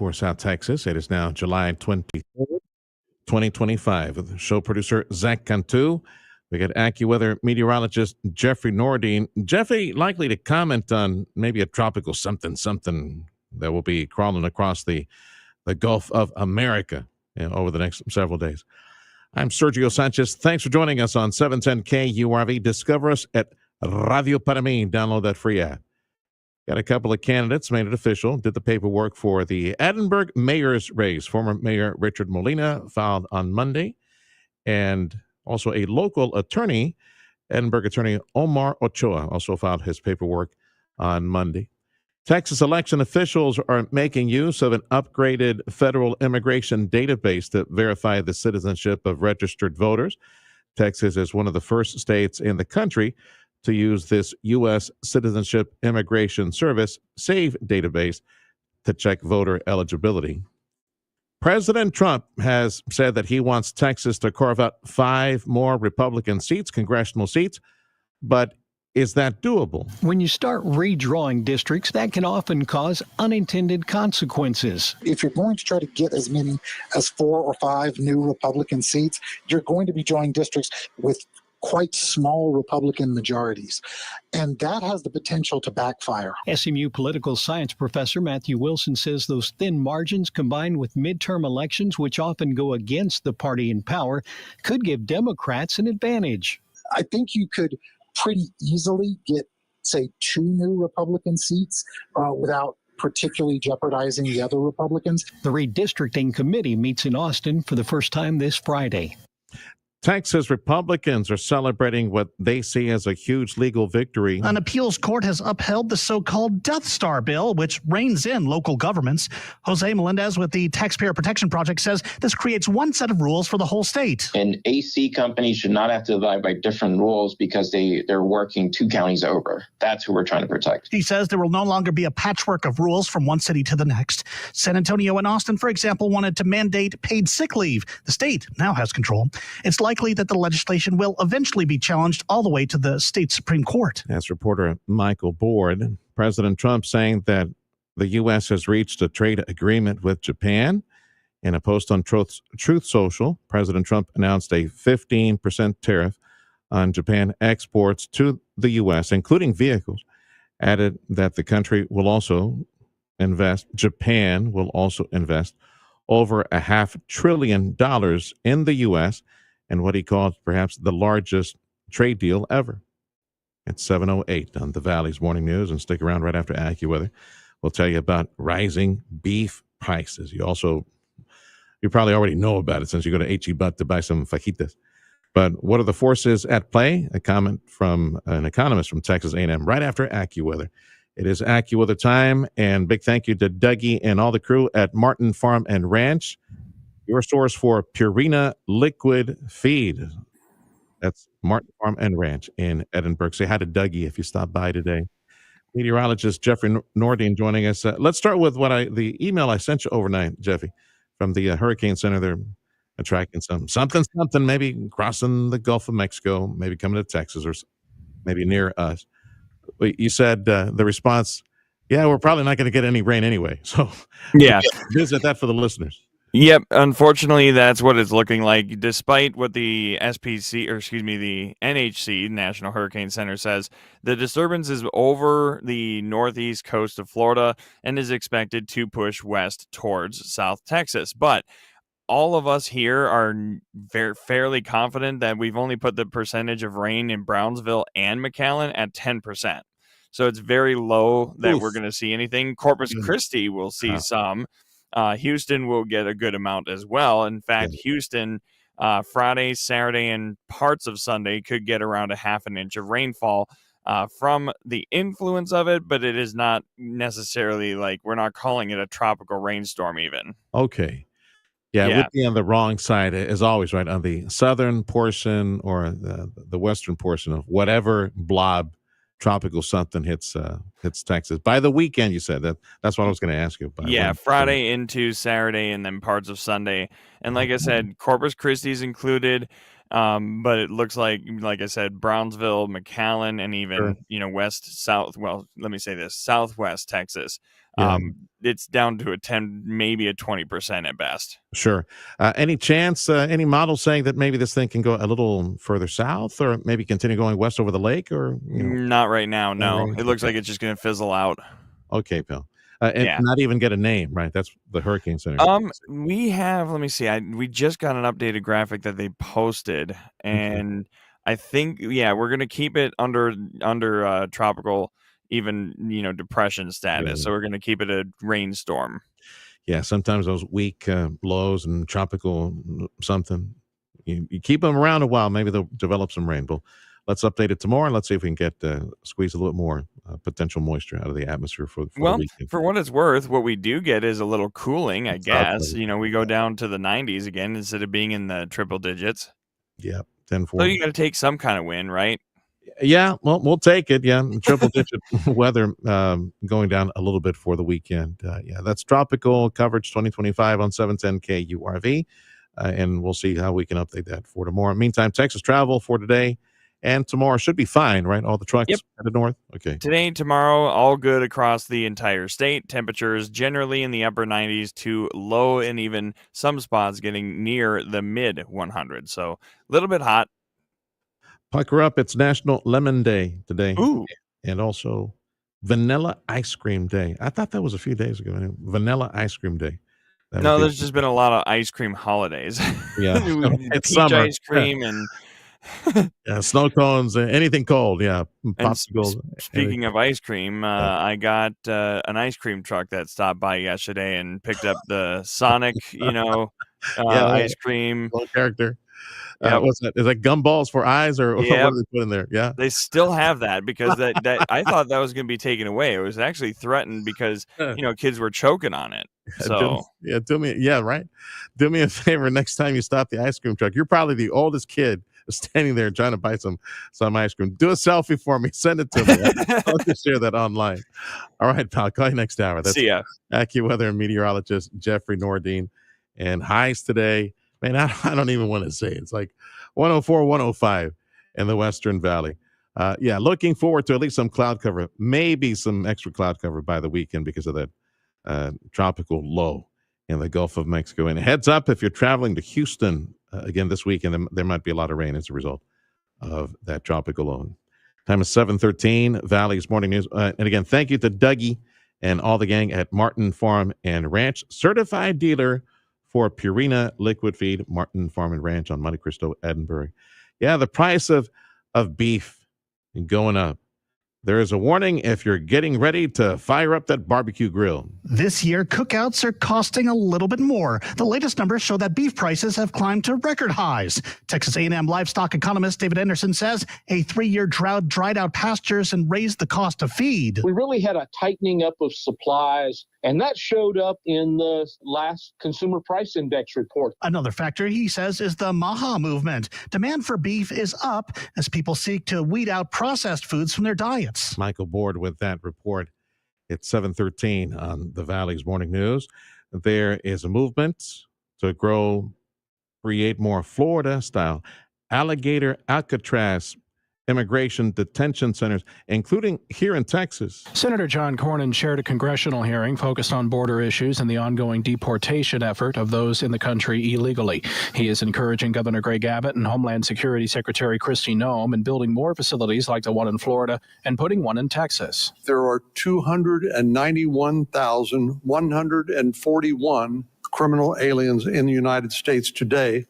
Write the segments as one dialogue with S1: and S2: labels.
S1: for South Texas. It is now July 23rd, 2025. Show producer Zach Cantu. We got AccuWeather meteorologist Jeffrey Nordine. Jeffrey, likely to comment on maybe a tropical something that will be crawling across the Gulf of America over the next several days. I'm Sergio Sanchez. Thanks for joining us on 710 KURV. Discover us at Radio Para Mí. Download that free app. Got a couple of candidates made it official, did the paperwork for the Edinburgh mayor's race. Former Mayor Richard Molina filed on Monday, and also a local attorney, Edinburgh attorney Omar Ochoa, also filed his paperwork on Monday. Texas election officials are making use of an upgraded federal immigration database to verify the citizenship of registered voters. Texas is one of the first states in the country to use this U.S. Citizenship Immigration Service SAVE database to check voter eligibility. President Trump has said that he wants Texas to carve out 5 more Republican seats, congressional seats, but is that doable?
S2: When you start redrawing districts, that can often cause unintended consequences.
S3: If you're going to try to get as many as 4 or 5 new Republican seats, you're going to be drawing districts with quite small Republican majorities. And that has the potential to backfire.
S2: SMU political science professor Matthew Wilson says those thin margins combined with midterm elections, which often go against the party in power, could give Democrats an advantage.
S3: I think you could pretty easily get, say, 2 new Republican seats without particularly jeopardizing the other Republicans.
S2: The redistricting committee meets in Austin for the first time this Friday.
S1: Texas Republicans are celebrating what they see as a huge legal victory.
S4: An appeals court has upheld the so-called Death Star bill, which reins in local governments. Jose Melendez with the Taxpayer Protection Project says this creates one set of rules for the whole state.
S5: An AC company should not have to abide by different rules because they're working 2 counties over. That's who we're trying to protect.
S4: He says there will no longer be a patchwork of rules from one city to the next. San Antonio and Austin, for example, wanted to mandate paid sick leave. The state now has control. It's likely that the legislation will eventually be challenged all the way to the state Supreme Court.
S1: As reporter Michael Board, President Trump saying that the U.S. has reached a trade agreement with Japan. In a post on Truth Social, President Trump announced a 15% tariff on Japan exports to the U.S., including vehicles. Added that the country will also invest, Japan will also invest over $500 billion in the U.S., and what he called perhaps the largest trade deal ever. It's 7:08 on the Valley's Morning News, and stick around right after AccuWeather. We'll tell you about rising beef prices. You probably already know about it since you go to H-E-Butt to buy some fajitas. But what are the forces at play? A comment from an economist from Texas A&M right after AccuWeather. It is AccuWeather time, and big thank you to Dougie and all the crew at Martin Farm and Ranch, your source for Purina liquid feed. That's Martin Farm and Ranch in Edinburgh. Say hi to Dougie if you stop by today. Meteorologist Jeffrey Nordine joining us. Let's start with the email I sent you overnight, Jeffy, from the Hurricane Center. They're tracking something, maybe crossing the Gulf of Mexico, maybe coming to Texas or maybe near us. You said the response, yeah, we're probably not going to get any rain anyway. So
S6: yeah,
S1: visit that for the listeners.
S6: Yep, unfortunately, that's what it's looking like. Despite what the the NHC, National Hurricane Center, says, the disturbance is over the northeast coast of Florida and is expected to push west towards South Texas. But all of us here are fairly confident that we've only put the percentage of rain in Brownsville and McAllen at 10%. So it's very low that we're going to see anything. Corpus Christi will see some. Houston will get a good amount as well. In fact, Houston, Friday, Saturday, and parts of Sunday could get around 1/2 inch of rainfall from the influence of it, but it is not necessarily we're not calling it a tropical rainstorm even.
S1: Okay. Yeah, we'd be on the wrong side, as always, right? On the southern portion or the western portion of whatever blob tropical something hits Texas by the weekend. You said that's what I was going to ask you about.
S6: Friday into Saturday and then parts of Sunday. And like I said, Corpus Christi is included. But it looks like I said, Brownsville, McAllen, and even southwest Texas.
S1: Yeah.
S6: It's down to a 10, maybe a 20% at best.
S1: Sure. Any chance, any model saying that maybe this thing can go a little further south, or maybe continue going west over the lake, or
S6: Not right now. No,
S1: right.
S6: it looks like it's just going to fizzle out.
S1: Okay, Bill. And
S6: Yeah.
S1: not even get a name, right? That's the Hurricane Center.
S6: We have. Let me see. We just got an updated graphic that they posted, and I think we're gonna keep it under tropical, even depression status.
S1: Yeah.
S6: So we're gonna keep it a rainstorm.
S1: Yeah, sometimes those weak lows and tropical something, you keep them around a while, maybe they'll develop some rain. But let's update it tomorrow, and let's see if we can get squeeze a little more potential moisture out of the atmosphere for the weekend.
S6: For what it's worth, what we do get is a little cooling, I guess.
S1: Exactly.
S6: We go down to the 90s again instead of being in the triple digits.
S1: Yeah, 10-4.
S6: So you got to take some kind of win, right?
S1: Yeah, well, we'll take it. Yeah, triple digit weather going down a little bit for the weekend. Yeah, that's tropical coverage 2025 on 710 KURV. And we'll see how we can update that for tomorrow. Meantime, Texas travel for today and tomorrow should be fine, right? All the trucks headed north? Okay.
S6: Today, tomorrow, all good across the entire state. Temperatures generally in the upper 90s to low, and even some spots getting near the mid 100s. So a little bit hot.
S1: Pucker up. It's National Lemon Day today.
S6: Ooh.
S1: And also Vanilla Ice Cream Day. I thought that was a few days ago. Vanilla Ice Cream Day.
S6: No, there's just been a lot of ice cream holidays.
S1: Yeah. It's
S6: Peach
S1: summer.
S6: ice cream and
S1: snow cones, anything cold. Yeah. Popsicles.
S6: Speaking of ice cream, I got an ice cream truck that stopped by yesterday and picked up the Sonic, ice cream.
S1: Little character.
S6: Yep.
S1: What's that? Is that gumballs for eyes, or what do they put in there? Yeah.
S6: They still have that because that I thought that was going to be taken away. It was actually threatened because, kids were choking on it. So
S1: do me a favor. Next time you stop the ice cream truck, you're probably the oldest kid standing there trying to buy some ice cream. Do a selfie for me. Send it to me. I'll just share that online. All right, pal. Call you next hour. That's
S6: see ya.
S1: AccuWeather and meteorologist Jeffrey Nordine. And highs today, man, I don't even want to say it. It's like 104, 105 in the Western Valley. Looking forward to at least some cloud cover, maybe some extra cloud cover by the weekend because of that tropical low in the Gulf of Mexico. And heads up if you're traveling to Houston again this weekend, there might be a lot of rain as a result of that tropical low. Time is 7:13. Valley's Morning News. And again, thank you to Dougie and all the gang at Martin Farm and Ranch, certified dealer for Purina liquid feed. Martin Farm and Ranch on Monte Cristo, Edinburgh. Yeah, the price of beef going up. There is a warning if you're getting ready to fire up that barbecue grill.
S4: This year, cookouts are costing a little bit more. The latest numbers show that beef prices have climbed to record highs. Texas A&M livestock economist David Anderson says a 3-year drought dried out pastures and raised the cost of feed.
S7: We really had a tightening up of supplies, and that showed up in the last Consumer Price Index report.
S4: Another factor, he says, is the MAHA movement. Demand for beef is up as people seek to weed out processed foods from their diets.
S1: Michael Board with that report. It's 7:13 on the Valley's Morning News. There is a movement to create more Florida-style alligator Alcatraz immigration detention centers, including here in Texas.
S8: Senator John Cornyn chaired a congressional hearing focused on border issues and the ongoing deportation effort of those in the country illegally. He is encouraging Governor Greg Abbott and Homeland Security Secretary Kristi Noem in building more facilities like the one in Florida and putting one in Texas.
S9: There are 291,141 criminal aliens in the United States today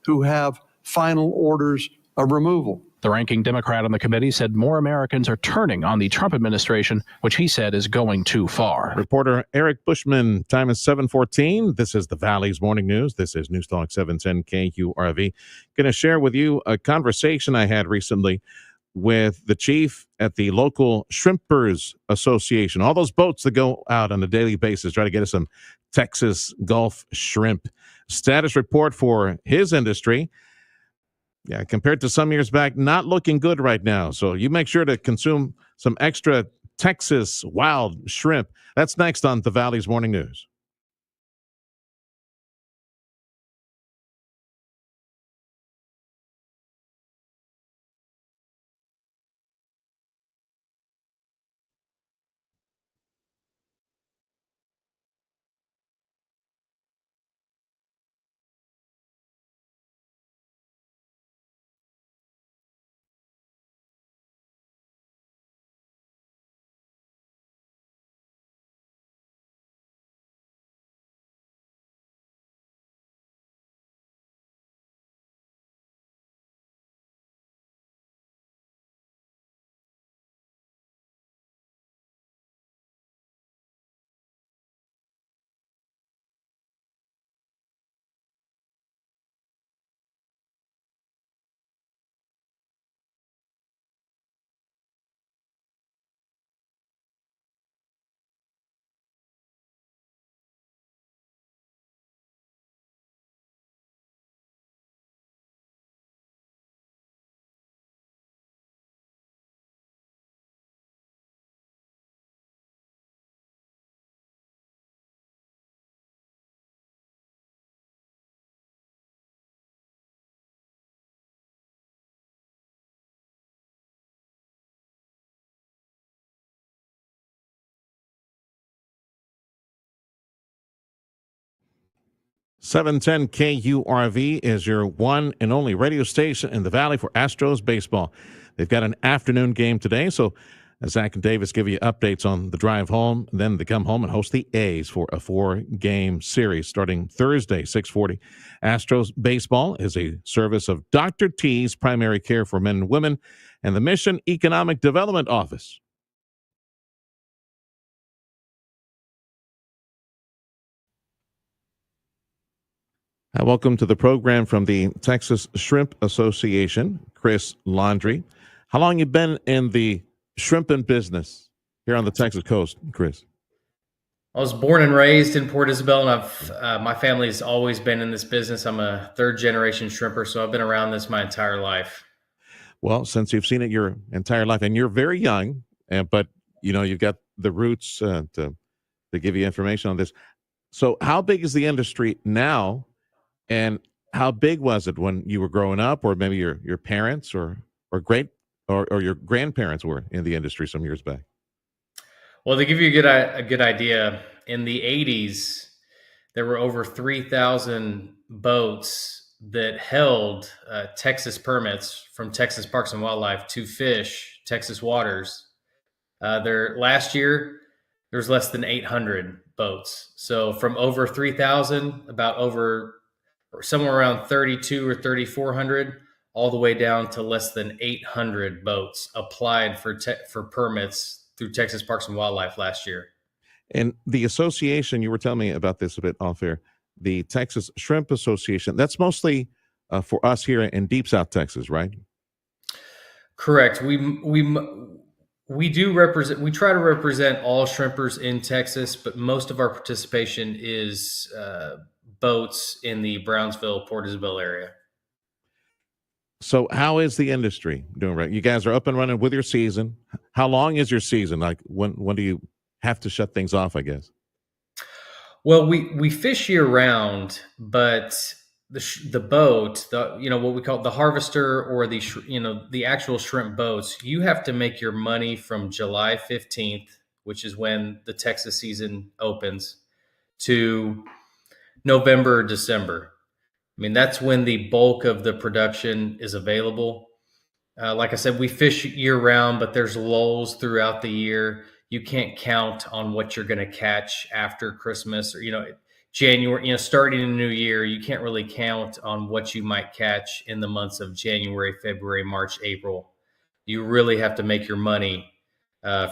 S9: who have final orders of removal.
S8: The ranking Democrat on the committee said more Americans are turning on the Trump administration, which he said is going too far.
S1: Reporter Eric Bushman, time is 7:14. This is the Valley's Morning News. This is News Talk 710 KURV. Going to share with you a conversation I had recently with the chief at the local Shrimpers Association. All those boats that go out on a daily basis, try to get us some Texas Gulf shrimp. Status report for his industry. Yeah, compared to some years back, not looking good right now. So you make sure to consume some extra Texas wild shrimp. That's next on the Valley's Morning News. 710 KURV is your one and only radio station in the Valley for Astros baseball. They've got an afternoon game today, so Zach and Davis give you updates on the drive home. Then they come home and host the A's for a 4-game series starting Thursday, 6:40. Astros baseball is a service of Dr. T's Primary Care for Men and Women and the Mission Economic Development Office. Welcome to the program from the Texas Shrimp Association, Chris Laundrie. How long you been in the shrimping business here on the Texas coast, Chris?
S10: I was born and raised in Port Isabel, and my family's always been in this business. I'm a third-generation shrimper, so I've been around this my entire life.
S1: Well, since you've seen it your entire life, and you're very young, but you've got the roots to give you information on this. So, how big is the industry now? And how big was it when you were growing up, or maybe your parents or your grandparents were in the industry some years back?
S10: Well, to give you a good idea, in the 80s, there were over 3,000 boats that held Texas permits from Texas Parks and Wildlife to fish Texas waters. Last year, there was less than 800 boats. So from over 3,000, somewhere around 32 or 3,400, all the way down to less than 800 boats applied for permits through Texas Parks and Wildlife last year.
S1: And the association, you were telling me about this a bit off air, the Texas Shrimp Association, that's mostly for us here in Deep South Texas, right?
S10: Correct. We do represent. We try to represent all shrimpers in Texas, but most of our participation is boats in the Brownsville, Port Isabel area.
S1: So how is the industry doing? Right, you guys are up and running with your season. How long is your season? Like when do you have to shut things off, I guess?
S10: Well, we fish year round, but the boat, what we call the harvester, or the actual shrimp boats, you have to make your money from July 15th, which is when the Texas season opens, to November, December. I mean, that's when the bulk of the production is available. Like I said, we fish year round, but there's lulls throughout the year. You can't count on what you're going to catch after Christmas or, January, starting a new year. You can't really count on what you might catch in the months of January, February, March, April. You really have to make your money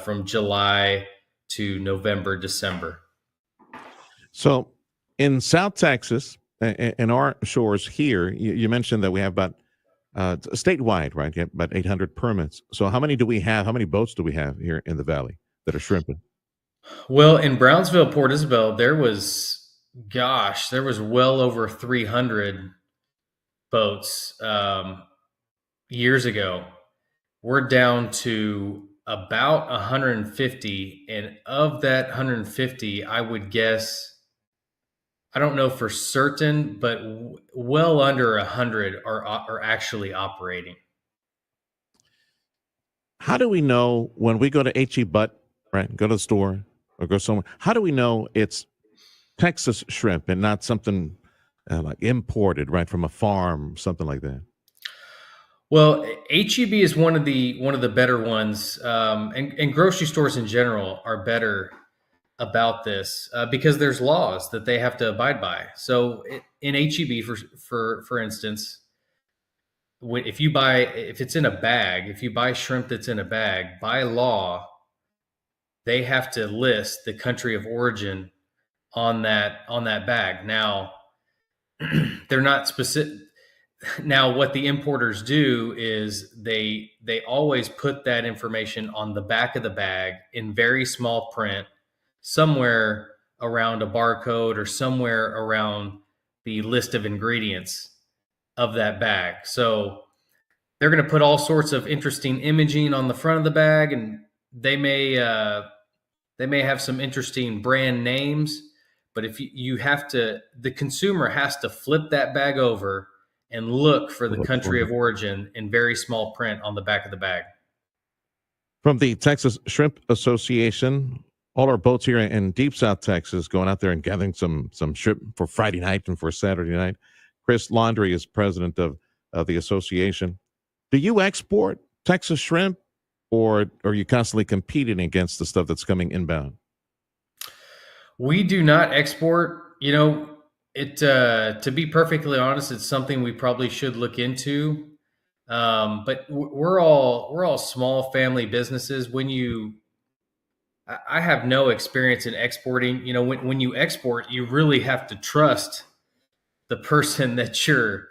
S10: from July to November, December.
S1: So in South Texas, in our shores here, you mentioned that we have about statewide, right? You have about 800 permits. So how many do we have? How many boats do we have here in the valley that are shrimping?
S10: Well, in Brownsville, Port Isabel, there was well over 300 boats years ago. We're down to about 150, and of that 150, I would guess, I don't know for certain, but well under 100 are actually operating.
S1: How do we know when we go to H.E. Butt, right, go to the store or go somewhere, how do we know it's Texas shrimp and not something like imported, right, from a farm, something like that?
S10: Well, H-E-B is one of the better ones, and grocery stores in general are better about this because there's laws that they have to abide by. So in H-E-B, for instance, if you buy shrimp that's in a bag, by law, they have to list the country of origin on that bag. Now, they're not specific. Now, what the importers do is they always put that information on the back of the bag in very small print, somewhere around a barcode or somewhere around the list of ingredients of that bag. So they're going to put all sorts of interesting imaging on the front of the bag, and they may have some interesting brand names, but if the consumer has to flip that bag over and look for the country of origin in very small print on the back of the bag.
S1: From the Texas Shrimp Association, All our boats here in Deep South Texas going out there and gathering some shrimp for Friday night and for Saturday night. Chris Laundrie is president of the association. Do you export Texas shrimp, or are you constantly competing against the stuff that's coming inbound?
S10: We do not export. To be perfectly honest, it's something we probably should look into. But we're all small family businesses. I have no experience in exporting. When you export, you really have to trust the person that you're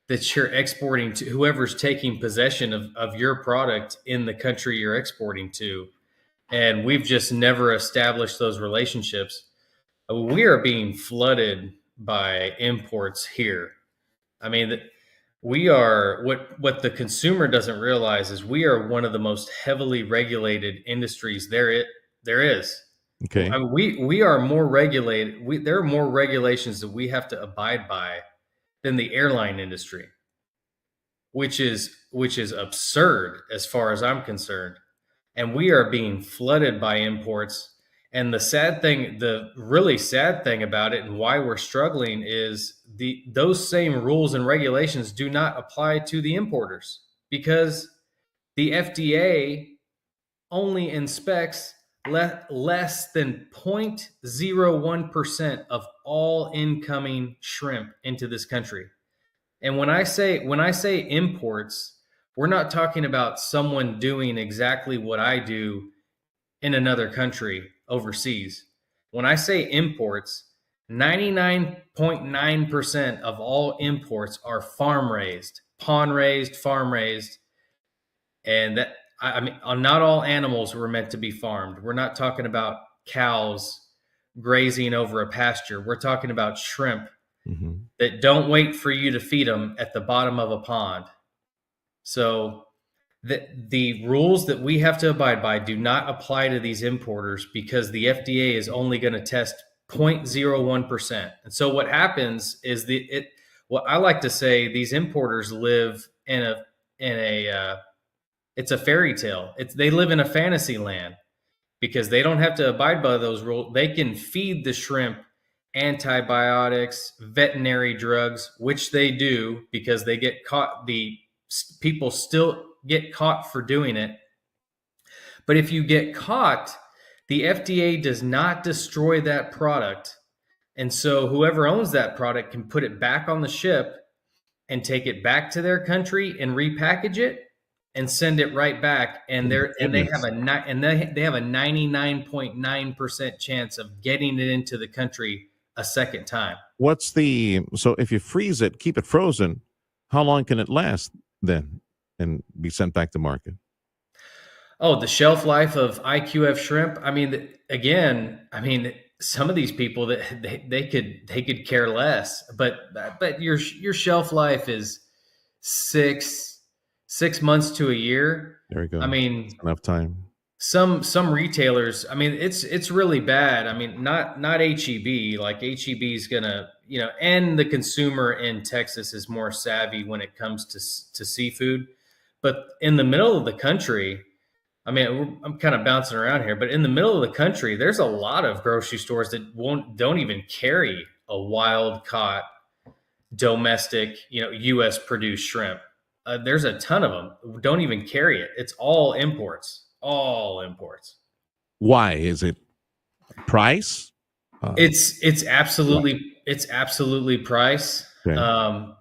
S10: exporting to, whoever's taking possession of your product in the country you're exporting to. And we've just never established those relationships. We are being flooded by imports here. I mean, we are what the consumer doesn't realize is we are one of the most heavily regulated industries there is.
S1: Okay.
S10: I mean, we are more regulated. There are more regulations that we have to abide by than the airline industry, which is absurd as far as I'm concerned. And we are being flooded by imports. And the really sad thing about it, and why we're struggling, is those same rules and regulations do not apply to the importers, because the FDA only inspects less than 0.01% of all incoming shrimp into this country. And when I say imports, we're not talking about someone doing exactly what I do in another country overseas. When I say imports, 99.9% of all imports are farm raised, pond raised, farm raised. And that, I mean, not all animals were meant to be farmed. We're not talking about cows grazing over a pasture. We're talking about shrimp that don't wait for you to feed them at the bottom of a pond. So the rules that we have to abide by do not apply to these importers, because the FDA is only going to test 0.01%. And so what happens is what I like to say, these importers live in a it's a fairy tale. They live in a fantasy land, because they don't have to abide by those rules. They can feed the shrimp antibiotics, veterinary drugs, which they do, because they get caught. The people still get caught for doing it. But if you get caught, the FDA does not destroy that product. And so whoever owns that product can put it back on the ship and take it back to their country and repackage it and send it right back. And they have a 99.9% chance of getting it into the country a second time.
S1: So if you freeze it, keep it frozen, how long can it last then and be sent back to market?
S10: Oh, the shelf life of IQF shrimp. I mean, some of these people that they could care less, but your shelf life is six months to a year.
S1: There you go.
S10: I mean,
S1: that's enough time.
S10: Some retailers, I mean, it's really bad. I mean, not HEB. Like HEB is gonna, and the consumer in Texas is more savvy when it comes to seafood. But in the middle of the country, I mean, I'm kind of bouncing around here, but in the middle of the country, there's a lot of grocery stores that don't even carry a wild caught domestic, U.S. produced shrimp. There's a ton of them. Don't even carry it. It's all imports. All imports.
S1: Why? Is it price?
S10: It's absolutely price. Okay.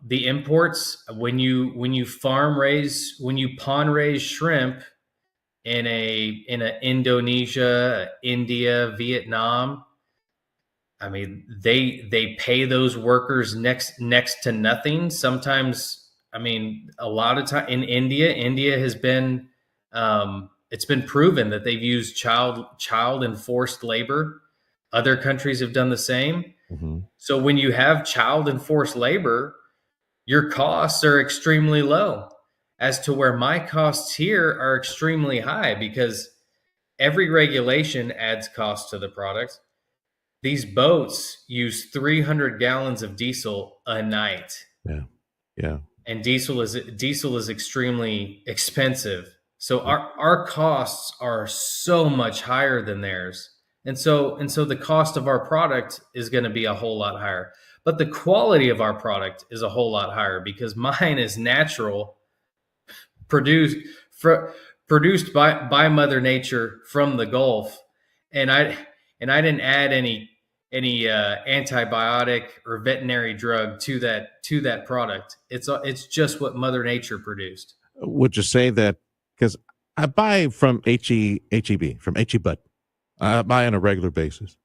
S10: The imports, when you pond raise shrimp in Indonesia, India, Vietnam, I mean, they pay those workers next to nothing. Sometimes, I mean, a lot of time in India has been it's been proven that they've used child enforced labor. Other countries have done the same. Mm-hmm. So when you have child enforced labor, your costs are extremely low, as to where my costs here are extremely high, because every regulation adds cost to the product. These boats use 300 gallons of diesel a night.
S1: Yeah.
S10: And diesel is extremely expensive. So our costs are so much higher than theirs. And so the cost of our product is going to be a whole lot higher. But the quality of our product is a whole lot higher because mine is natural, produced by Mother Nature from the Gulf, and I didn't add any antibiotic or veterinary drug to that product. It's just what Mother Nature produced.
S1: Would you say that, because I buy from HEB, from HEBud, I buy on a regular basis,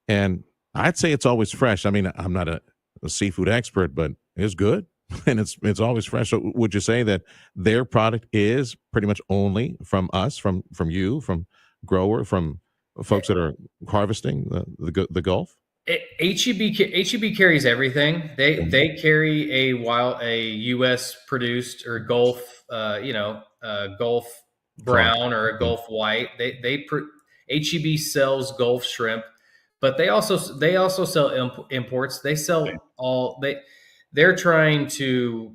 S1: and I'd say it's always fresh. I mean, I'm not a seafood expert, but it's good and it's always fresh. So would you say that their product is pretty much only from us, from you, from grower, from folks that are harvesting the Gulf?
S10: HEB carries everything. They carry a U.S. produced or Gulf, Gulf brown or a Gulf white. HEB sells Gulf shrimp, but they also sell imports. They sell they're trying to,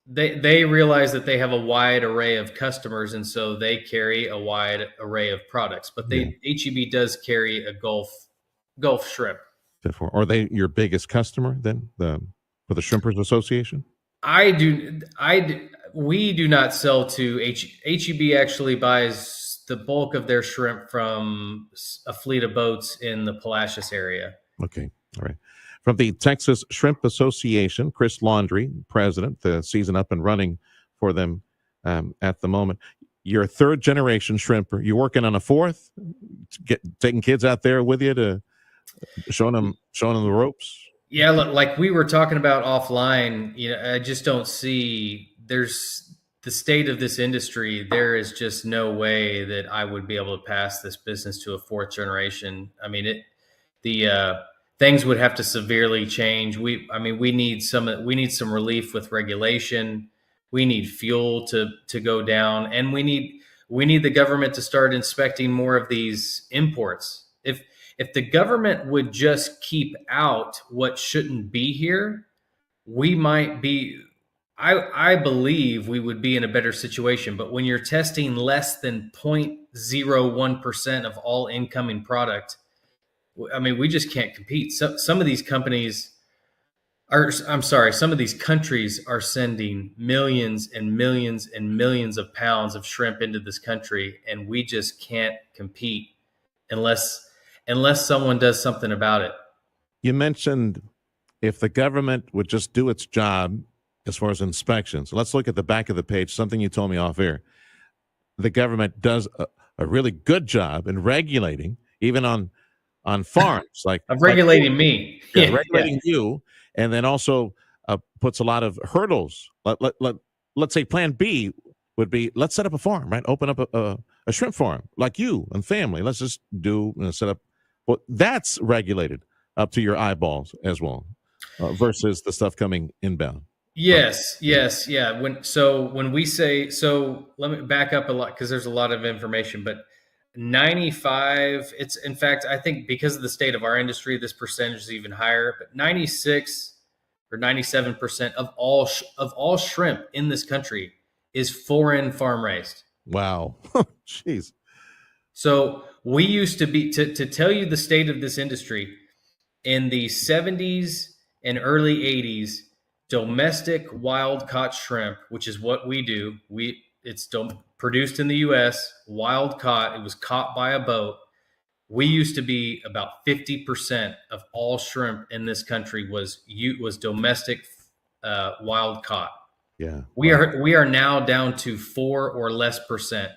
S10: they realize that they have a wide array of customers, and so they carry a wide array of products. But HEB does carry a Gulf shrimp.
S1: Are they your biggest customer then, for the Shrimpers Association?
S10: We do not sell to HEB. Actually buys the bulk of their shrimp from a fleet of boats in the Palacios area.
S1: Okay, all right. From the Texas Shrimp Association, Chris Laundrie, president, the season up and running for them at the moment. You're a third-generation shrimper. You working on a fourth? Taking kids out there with you to showing them the ropes?
S10: Yeah, like we were talking about offline, I just don't see there's the state of this industry. There is just no way that I would be able to pass this business to a fourth generation. I mean, things would have to severely change. We need some relief with regulation. We need fuel to go down, and we need the government to start inspecting more of these imports. If the government would just keep out what shouldn't be here, we might be, I believe we would be in a better situation. But when you're testing less than 0.01% of all incoming product, I mean, we just can't compete. So some of these countries are sending millions and millions and millions of pounds of shrimp into this country, and we just can't compete unless someone does something about it.
S1: You mentioned if the government would just do its job as far as inspections. Let's look at the back of the page, something you told me off air. The government does a really good job in regulating, even on farms,
S10: of regulating me.
S1: Regulating you, and then also puts a lot of hurdles. Let's say plan B would be, let's set up a farm, right? Open up a shrimp farm like you and family. Let's just set up. Well, that's regulated up to your eyeballs as well, versus the stuff coming inbound.
S10: Yes, yeah. When we say, let me back up a lot because there's a lot of information, but 95, it's in fact, I think because of the state of our industry, this percentage is even higher, but 96 or 97% of all shrimp in this country is foreign farm raised.
S1: Wow. Jeez.
S10: So we used to be, to tell you the state of this industry, in the 70s and early 80s, domestic wild caught shrimp, which is what we do, it's produced in the U.S., wild caught, it was caught by a boat. We used to be about 50% of all shrimp in this country was domestic wild caught.
S1: Yeah.
S10: We are now down to 4 or less percent.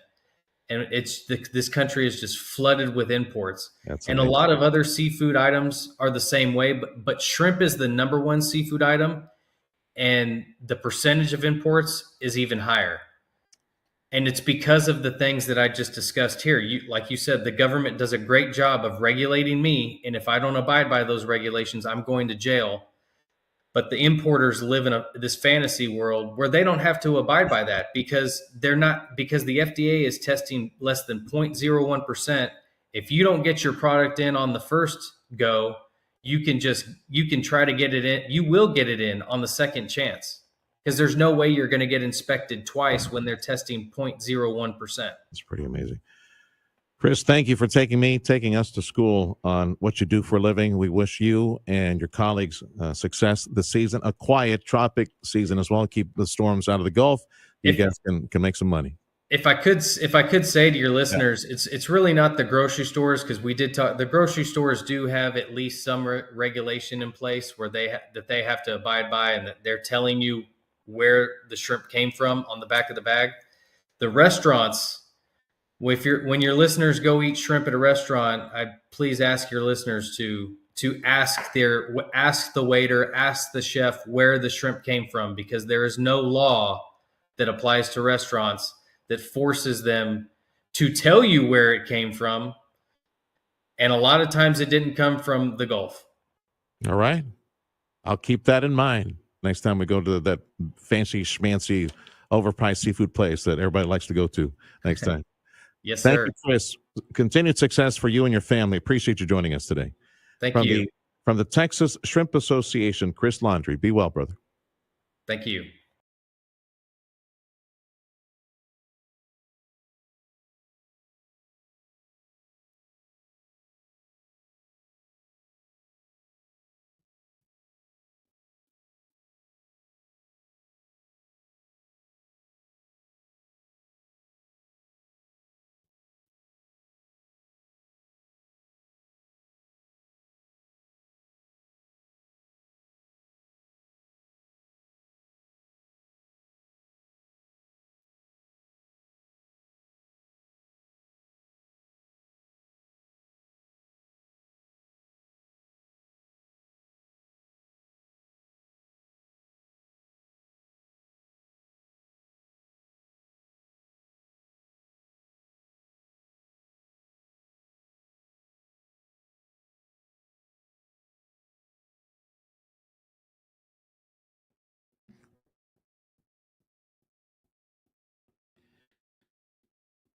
S10: And this country is just flooded with imports.
S1: That's
S10: and
S1: amazing.
S10: A lot of other seafood items are the same way, but shrimp is the number one seafood item, and the percentage of imports is even higher. And it's because of the things that I just discussed here. Like you said, the government does a great job of regulating me, and if I don't abide by those regulations, I'm going to jail. But the importers live in this fantasy world where they don't have to abide by that because the FDA is testing less than 0.01%. If you don't get your product in on the first go, you can try to get it in. You will get it in on the second chance because there's no way you're going to get inspected twice when they're testing 0.01%.
S1: It's pretty amazing. Chris, thank you for taking us to school on what you do for a living. We wish you and your colleagues success this season, a quiet tropic season as well. Keep the storms out of the Gulf. You guys can make some money.
S10: If I could say to your listeners, it's really not the grocery stores, because we did talk. The grocery stores do have at least some regulation in place where they have to abide by, and that they're telling you where the shrimp came from on the back of the bag. The restaurants, when your listeners go eat shrimp at a restaurant, I please ask your listeners to ask the waiter, ask the chef where the shrimp came from, because there is no law that applies to restaurants that forces them to tell you where it came from. And a lot of times it didn't come from the Gulf.
S1: All right. I'll keep that in mind next time we go to that fancy schmancy overpriced seafood place that everybody likes to go to next time.
S10: Yes,
S1: Thank
S10: sir.
S1: you, Chris. Continued success for you and your family. Appreciate you joining us today.
S10: Thank you.
S1: From the Texas Shrimp Association, Chris Laundrie. Be well, brother.
S10: Thank you.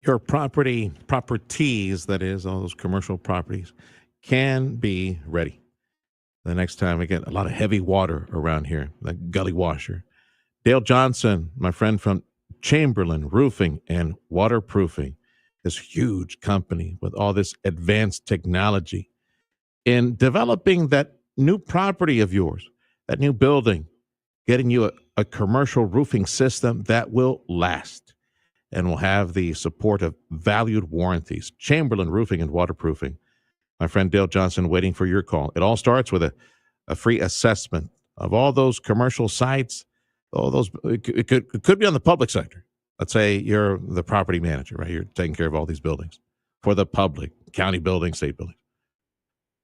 S1: Your properties, that is, all those commercial properties, can be ready the next time we get a lot of heavy water around here, like gully washer. Dale Johnson, my friend from Chamberlain Roofing and Waterproofing, this huge company with all this advanced technology in developing that new property of yours, that new building, getting you a commercial roofing system that will last and will have the support of valued warranties. Chamberlain Roofing and Waterproofing. My friend Dale Johnson waiting for your call. It all starts with a free assessment of all those commercial sites. All those it could be on the public sector. Let's say you're the property manager, right? You're taking care of all these buildings for the public, county buildings, state buildings.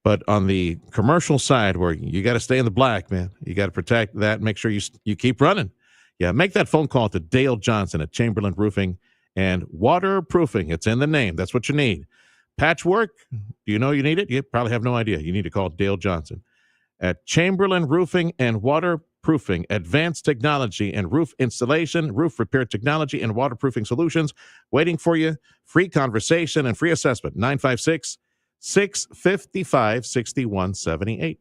S1: But on the commercial side, where you got to stay in the black, man, you got to protect that. Make sure you keep running. Yeah, make that phone call to Dale Johnson at Chamberlain Roofing and Waterproofing. It's in the name. That's what you need. Patchwork, do you know you need it? You probably have no idea. You need to call Dale Johnson at Chamberlain Roofing and Waterproofing. Advanced technology and roof installation, roof repair technology, and waterproofing solutions waiting for you. Free conversation and free assessment. 956-655-6178.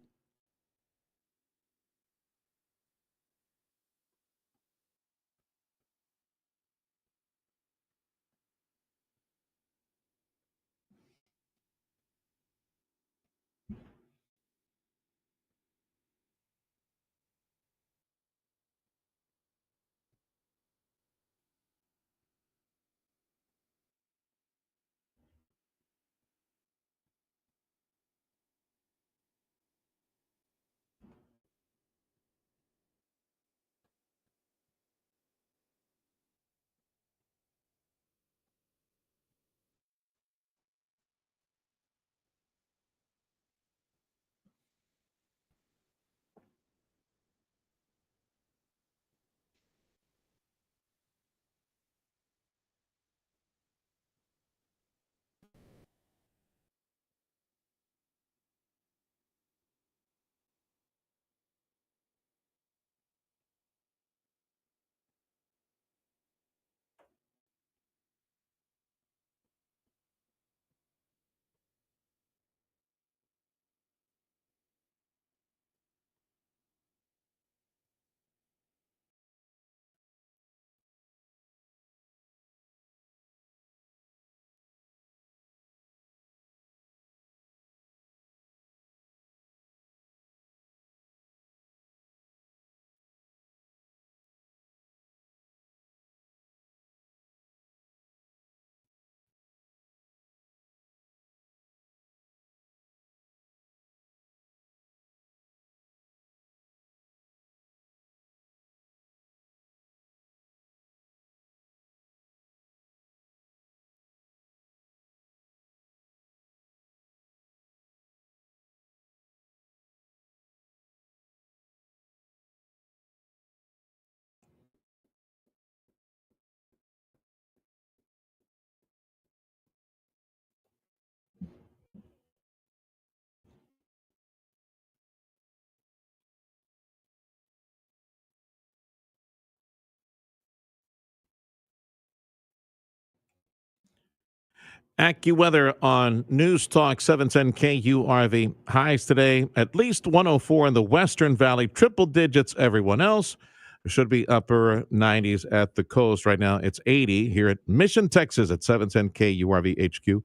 S1: AccuWeather on News Talk 710 KURV. Highs today at least 104 in the Western Valley, triple digits everyone else. It should be upper 90s at the coast. Right now it's 80 here at Mission, Texas at 710 KURV HQ.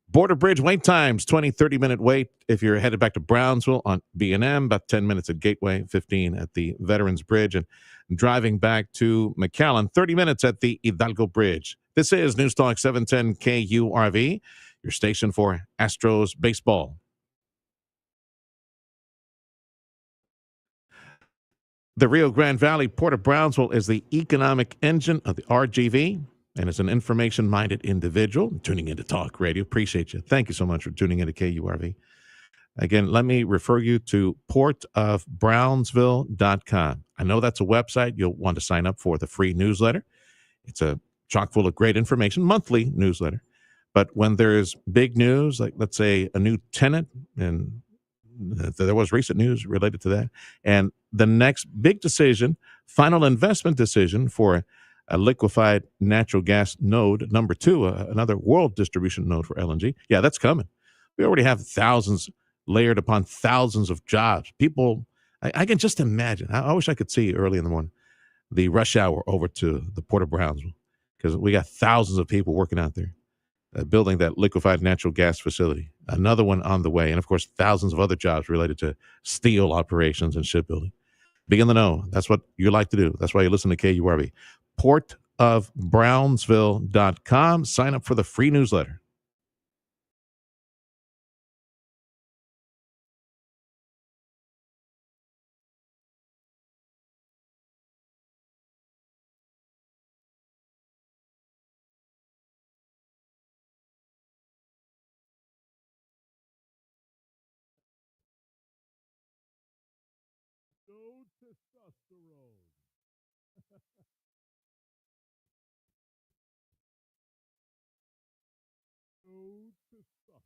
S1: Border Bridge wait times, 30-minute wait if you're headed back to Brownsville on B&M, about 10 minutes at Gateway, 15 at the Veterans Bridge, and driving back to McAllen, 30 minutes at the Hidalgo Bridge. This is News Talk 710 KURV, your station for Astros baseball. The Rio Grande Valley Port of Brownsville is the economic engine of the RGV and is an information-minded individual tuning into Talk Radio. Appreciate you. Thank you so much for tuning into KURV. Again, let me refer you to portofbrownsville.com. I know that's a website you'll want to sign up for the free newsletter. It's a chock full of great information, monthly newsletter. But when there's big news, like let's say a new tenant, and there was recent news related to that, and the next big decision, final investment decision for a liquefied natural gas node, number 2, another world distribution node for LNG. Yeah, that's coming. We already have thousands layered upon thousands of jobs. People, I can just imagine. I wish I could see early in the morning, the rush hour over to the Port of Brownsville, because we got thousands of people working out there building that liquefied natural gas facility. Another one on the way. And, of course, thousands of other jobs related to steel operations and shipbuilding. Be in the know. That's what you like to do. That's why you listen to KURV. portofbrownsville.com. Sign up for the free newsletter. No testosterone. No testosterone.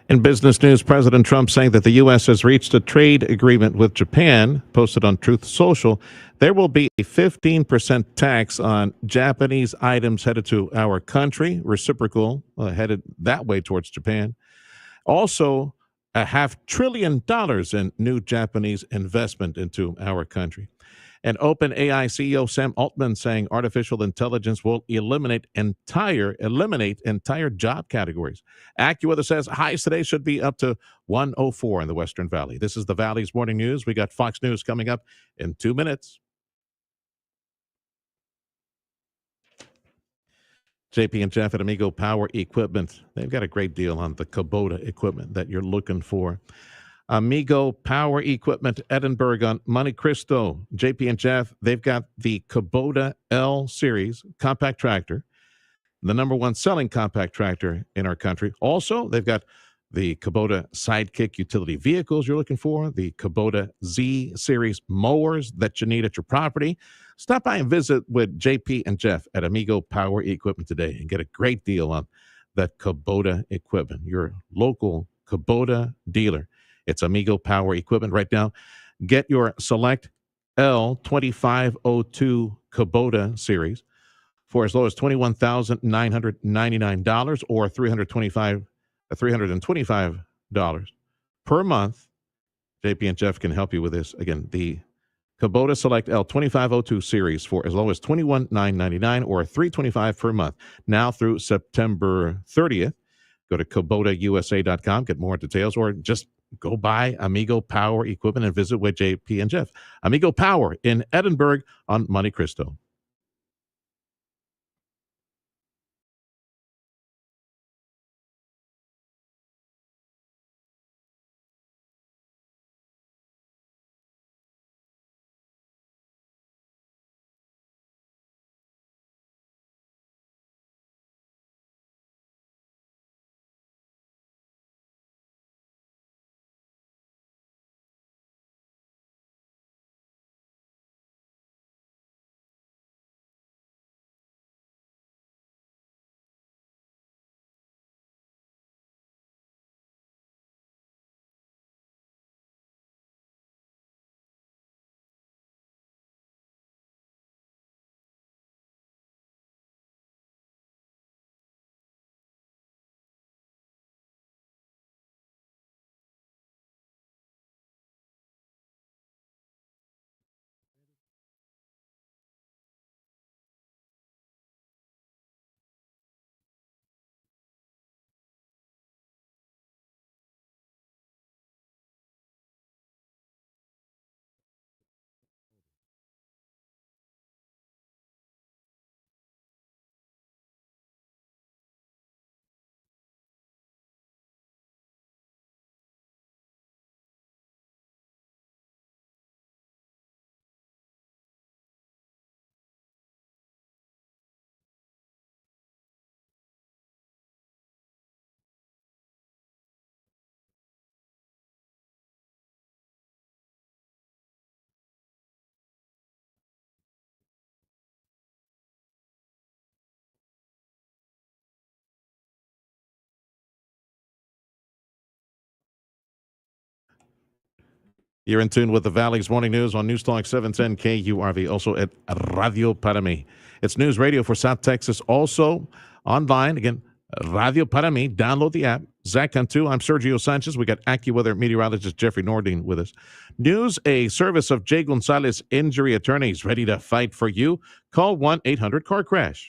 S1: In business news, President Trump saying that the U.S. has reached a trade agreement with Japan, posted on Truth Social. There will be a 15% tax on Japanese items headed to our country, reciprocal, headed that way towards Japan. Also, $500 billion in new Japanese investment into our country. And OpenAI CEO Sam Altman saying artificial intelligence will eliminate entire job categories. AccuWeather says highs today should be up to 104 in the Western Valley. This is the Valley's Morning News. We got Fox News coming up in 2 minutes. JP and Jeff at Amigo Power Equipment. They've got a great deal on the Kubota equipment that you're looking for. Amigo Power Equipment, Edinburgh on Monte Cristo. JP and Jeff, they've got the Kubota L Series compact tractor. the number one selling compact tractor in our country. Also, they've got the Kubota Sidekick utility vehicles you're looking for, the Kubota Z Series mowers that you need at your property. Stop by and visit with JP and Jeff at Amigo Power Equipment today and get a great deal on that Kubota equipment, your local Kubota dealer. It's Amigo Power Equipment right now. Get your Select L2502 Kubota series for as low as $21,999 or $325 per month. JP and Jeff can help you with this. Again, the Kubota Select L2502 series for as low as $21,999 or $325 per month. Now through September 30th. Go to KubotaUSA.com, get more details, or just go by Amigo Power Equipment and visit with JP and Jeff. Amigo Power in Edinburgh on Monte Cristo. You're in tune with the Valley's Morning News on Newstalk 710 KURV, also at Radio Para Mi. It's news radio for South Texas, also online. Again, Radio Para Mi. Download the app. Zach Cantu, I'm Sergio Sanchez. We got AccuWeather meteorologist Jeffrey Nordine with us. News, a service of Jay Gonzalez Injury Attorneys, ready to fight for you. Call 1-800-CAR-CRASH.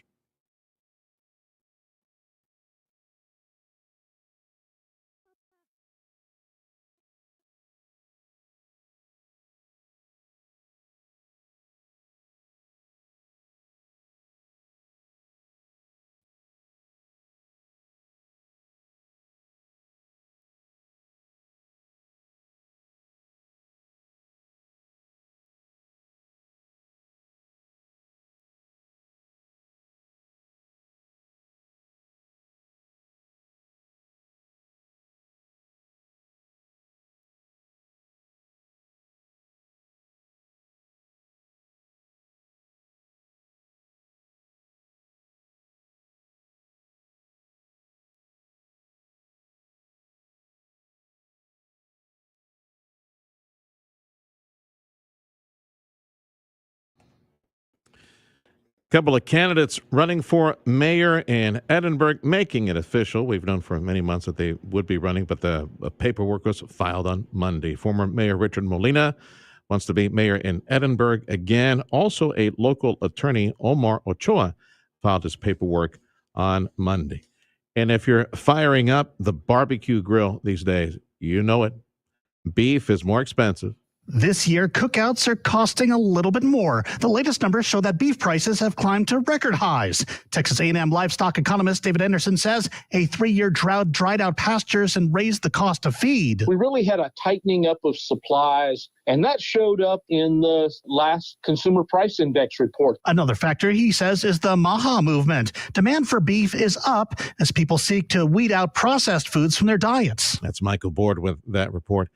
S1: Couple of candidates running for mayor in Edinburgh, making it official. We've known for many months that they would be running, but the paperwork was filed on Monday. Former Mayor Richard Molina wants to be mayor in Edinburgh again. Also, a local attorney, Omar Ochoa, filed his paperwork on Monday. And if you're firing up the barbecue grill these days, you know it. Beef is more expensive.
S4: This year, cookouts are costing a little bit more. The latest numbers show that beef prices have climbed to record highs. Texas A&M livestock economist David Anderson says a 3-year drought dried out pastures and raised the cost of feed.
S7: We really had a tightening up of supplies, and that showed up in the last Consumer Price Index report.
S4: Another factor, he says, is the MAHA movement. Demand for beef is up as people seek to weed out processed foods from their diets.
S1: That's Michael Board with that report.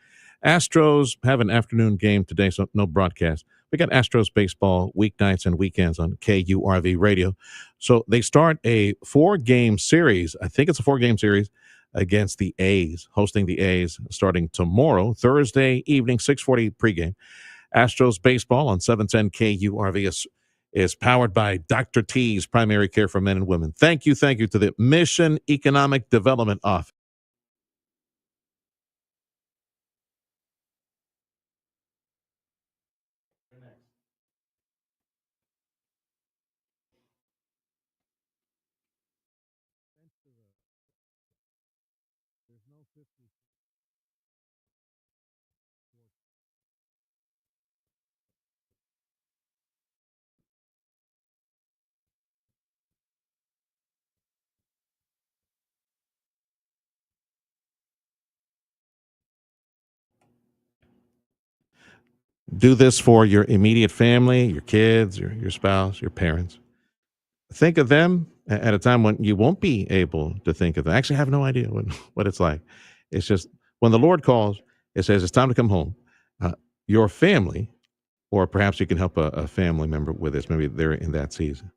S1: Astros have an afternoon game today, so no broadcast. We got Astros baseball weeknights and weekends on KURV radio. So they start a 4-game series. I think it's a 4-game series against the A's, hosting the A's starting tomorrow, Thursday evening, 6:40 pregame. Astros baseball on 710 KURV is powered by Dr. T's Primary Care for Men and Women. Thank you to the Mission Economic Development Office. Do this for your immediate family, your kids, your spouse, your parents. Think of them at a time when you won't be able to think of them. I actually have no idea what it's like. It's just when the Lord calls, it says it's time to come home. Your family, or perhaps you can help a family member with this. Maybe they're in that season.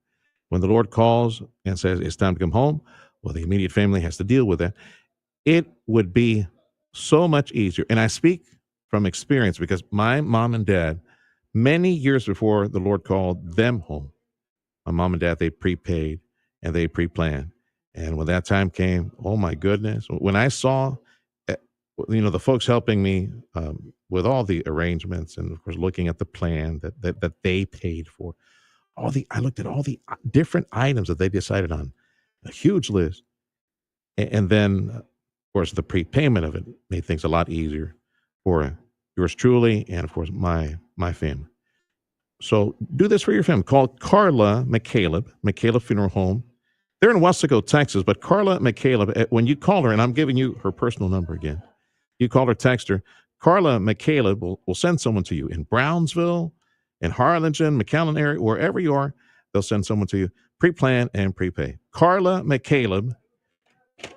S1: When the Lord calls and says it's time to come home, well, the immediate family has to deal with that. It would be so much easier. And I speak from experience because my mom and dad, many years before the Lord called them home, my mom and dad, they prepaid and they pre-planned. And when that time came, oh my goodness, when I saw, the folks helping me with all the arrangements and of course looking at the plan that they paid for, I looked at all the different items that they decided on, a huge list. And then, of course, the prepayment of it made things a lot easier for yours truly and, of course, my family. So do this for your family. Call Carla McCaleb Funeral Home. They're in Wesco, Texas, but Carla McCaleb, when you call her, and I'm giving you her personal number again, you call her, text her, Carla McCaleb will send someone to you in Brownsville, in Harlingen, McAllen area, wherever you are, they'll send someone to you. Pre-plan and prepay. Carla McCaleb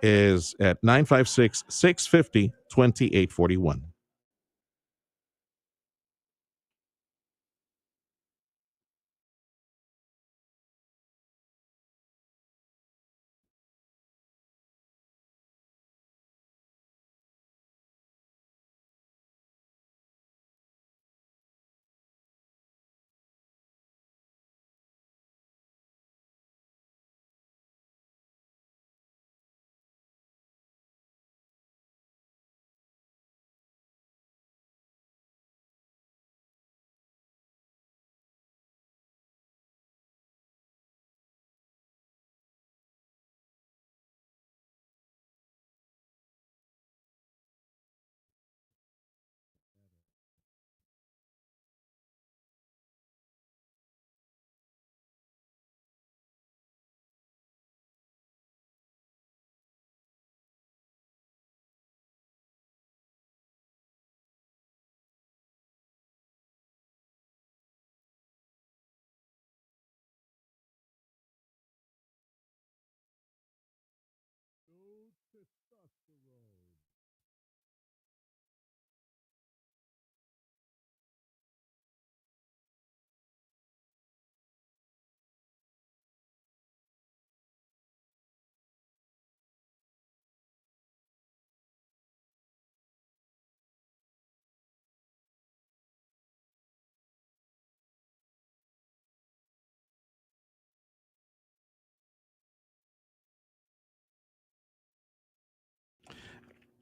S1: is at 956-650-2841.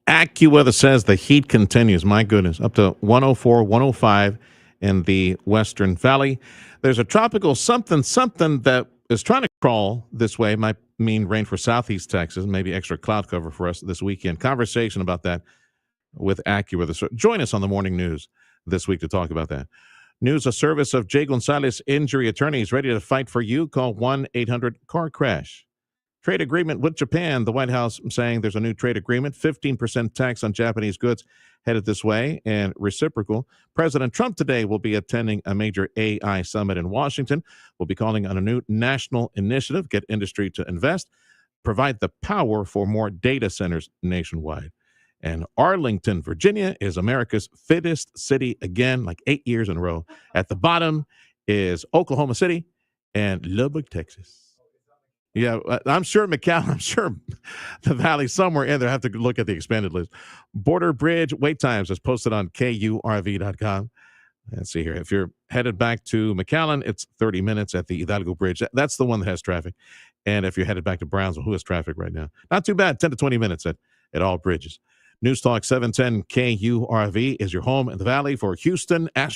S1: AccuWeather says the heat continues. My goodness, up to 104, 105 in the Western Valley. There's a tropical something that is trying to crawl this way. Might mean rain for southeast Texas, maybe extra cloud cover for us this weekend. Conversation about that with AccuWeather. So join us on the morning news this week to talk about that. News, a service of Jay Gonzalez Injury Attorneys, ready to fight for you. Call 1-800-CAR-CRASH. Trade agreement with Japan. The White House saying there's a new trade agreement, 15% tax on Japanese goods headed this way, and reciprocal. President Trump today will be attending a major AI summit in Washington. We'll be calling on a new national initiative, get industry to invest, provide the power for more data centers nationwide. And Arlington, Virginia is America's fittest city again, like 8 years in a row. At the bottom is Oklahoma City and Lubbock, Texas. Yeah, I'm sure McAllen, I'm sure the Valley somewhere in there. I have to look at the expanded list. Border Bridge wait times is posted on KURV.com. Let's see here. If you're headed back to McAllen, it's 30 minutes at the Hidalgo Bridge. That's the one that has traffic. And if you're headed back to Brownsville, who has traffic right now? Not too bad, 10 to 20 minutes at all bridges. News Talk 710 KURV is your home in the Valley for Houston Astros.